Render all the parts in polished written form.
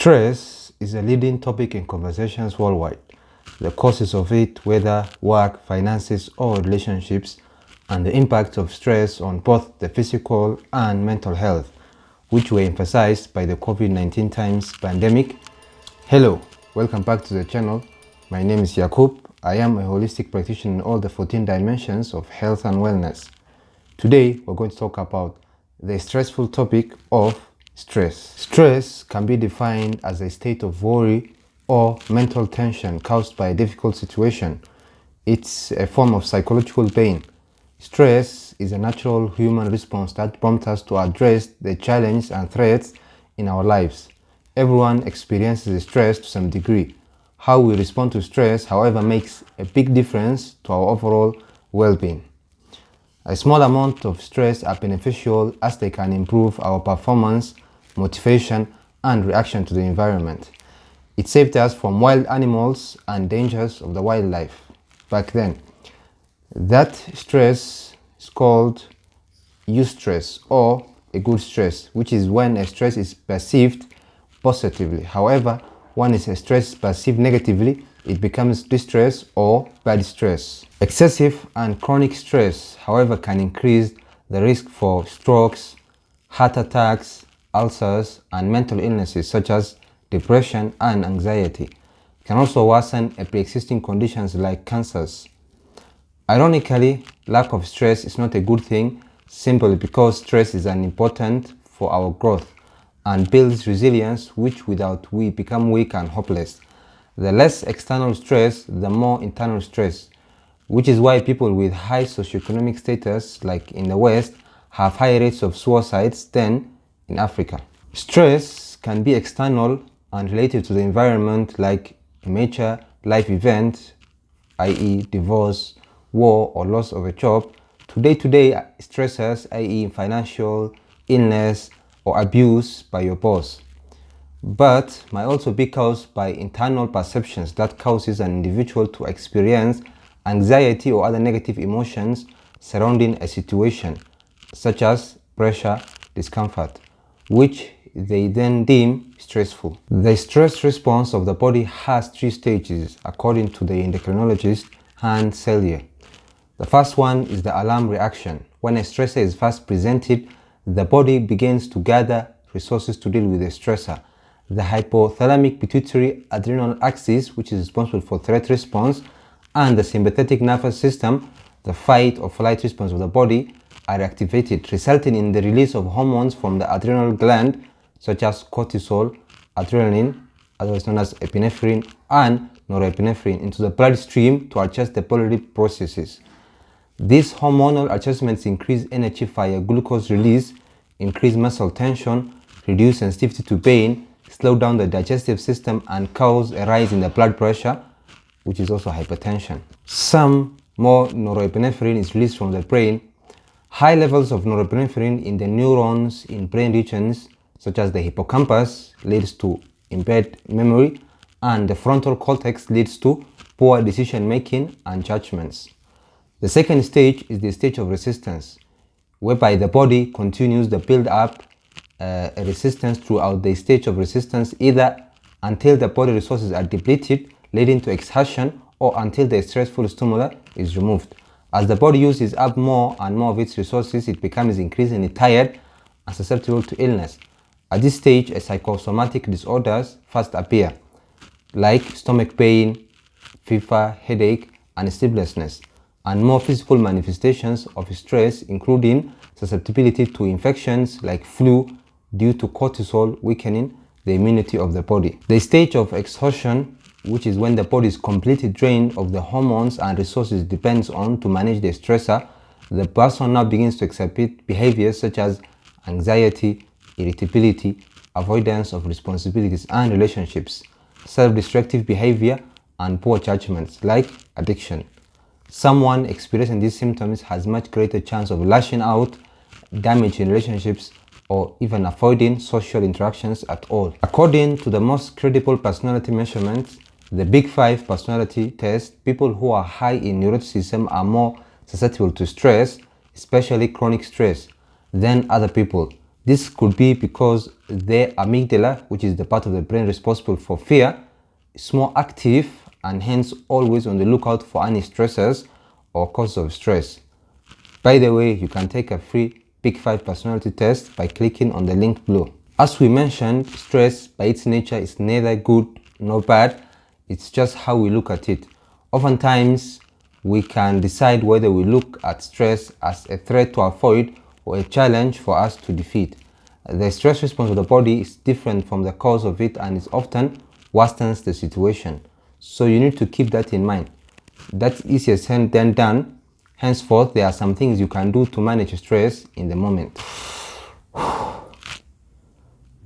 Stress is a leading topic in conversations worldwide. The causes of it, whether work, finances, or relationships, and the impact of stress on both the physical and mental health, which were emphasized by the COVID-19 times pandemic. Hello, welcome back to the channel. My name is Yakub. I am a holistic practitioner in all the 14 dimensions of health and wellness. Today, we're going to talk about the stressful topic of stress. Stress can be defined as a state of worry or mental tension caused by a difficult situation. It's a form of psychological pain. Stress is a natural human response that prompts us to address the challenges and threats in our lives. Everyone experiences stress to some degree. How we respond to stress, however, makes a big difference to our overall well-being. A small amount of stress are beneficial as they can improve our performance, motivation, and reaction to the environment. It saved us from wild animals and dangers of the wildlife back then. That stress is called eustress or a good stress, which is when a stress is perceived positively. However, when a stress is perceived negatively, it becomes distress or bad stress. Excessive and chronic stress, however, can increase the risk for strokes, heart attacks, ulcers, and mental illnesses such as depression and anxiety. It can also worsen a pre-existing conditions like cancers. Ironically, lack of stress is not a good thing simply because stress is important for our growth and builds resilience, which without we become weak and hopeless. The less external stress, the more internal stress, which is why people with high socioeconomic status, like in the West, have higher rates of suicides than in Africa. Stress can be external and related to the environment, like a major life event, i.e. divorce, war, or loss of a job, to day-to-day stressors, i.e. financial, illness, or abuse by your boss. But might also be caused by internal perceptions that causes an individual to experience anxiety or other negative emotions surrounding a situation, such as pressure, discomfort, which they then deem stressful. The stress response of the body has 3 stages, according to the endocrinologist Hans Selye. The first one is the alarm reaction. When a stressor is first presented, the body begins to gather resources to deal with the stressor. The hypothalamic pituitary adrenal axis, which is responsible for threat response, and the sympathetic nervous system, the fight or flight response of the body, are activated, resulting in the release of hormones from the adrenal gland, such as cortisol, adrenaline, otherwise known as epinephrine, and norepinephrine, into the bloodstream to adjust the bodily processes. These hormonal adjustments increase energy via glucose release, increase muscle tension, reduce sensitivity to pain, slow down the digestive system, and cause a rise in the blood pressure, which is also hypertension. Some more norepinephrine is released from the brain. High levels of norepinephrine in the neurons in brain regions, such as the hippocampus, leads to impaired memory, and the frontal cortex leads to poor decision making and judgments. The second stage is the stage of resistance, whereby the body continues the build-up a resistance throughout the stage of resistance, either until the body resources are depleted, leading to exhaustion, or until the stressful stimuli is removed. As the body uses up more and more of its resources, it becomes increasingly tired and susceptible to illness. At this stage, psychosomatic disorders first appear, like stomach pain, fever, headache, and sleeplessness, and more physical manifestations of stress, including susceptibility to infections like flu due to cortisol weakening the immunity of the body. The stage of exhaustion, which is when the body is completely drained of the hormones and resources it depends on to manage the stressor, the person now begins to exhibit behaviors such as anxiety, irritability, avoidance of responsibilities and relationships, self-destructive behavior, and poor judgments like addiction. Someone experiencing these symptoms has much greater chance of lashing out, damaging relationships, or even avoiding social interactions at all. According to the most credible personality measurements, the Big 5 personality test, people who are high in neuroticism are more susceptible to stress, especially chronic stress, than other people. This could be because the amygdala, which is the part of the brain responsible for fear, is more active and hence always on the lookout for any stressors or causes of stress. By the way, you can take a free Pick 5 personality test by clicking on the link below. As we mentioned, stress by its nature is neither good nor bad, it's just how we look at it. Oftentimes, we can decide whether we look at stress as a threat to avoid or a challenge for us to defeat. The stress response of the body is different from the cause of it and it often worsens the situation. So you need to keep that in mind. That's easier said than done. Henceforth, there are some things you can do to manage stress in the moment.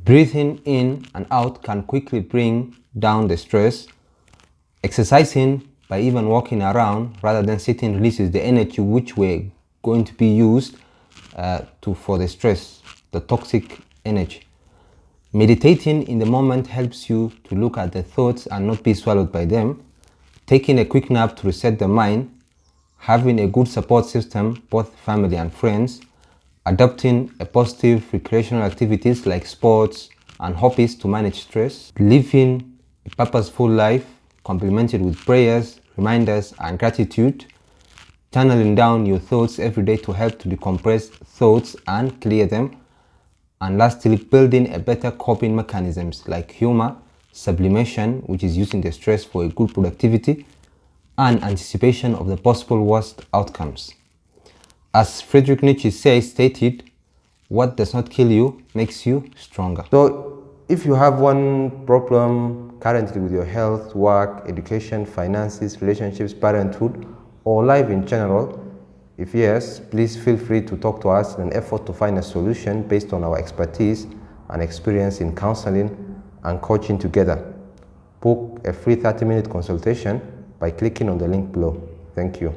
Breathing in and out can quickly bring down the stress. Exercising by even walking around rather than sitting releases the energy which we're going to be used for the stress, the toxic energy. Meditating in the moment helps you to look at the thoughts and not be swallowed by them. Taking a quick nap to reset the mind. Having a good support system, both family and friends. Adopting a positive recreational activities like sports and hobbies to manage stress. Living a purposeful life, complemented with prayers, reminders, and gratitude. Channeling down your thoughts every day to help to decompress thoughts and clear them. And lastly, building a better coping mechanisms like humor, sublimation, which is using the stress for a good productivity, and anticipation of the possible worst outcomes. As Friedrich Nietzsche stated, what does not kill you makes you stronger. So if you have one problem currently with your health, work, education, finances, relationships, parenthood, or life in general, if yes, please feel free to talk to us in an effort to find a solution based on our expertise and experience in counseling and coaching together. Book a free 30-minute consultation by clicking on the link below. Thank you.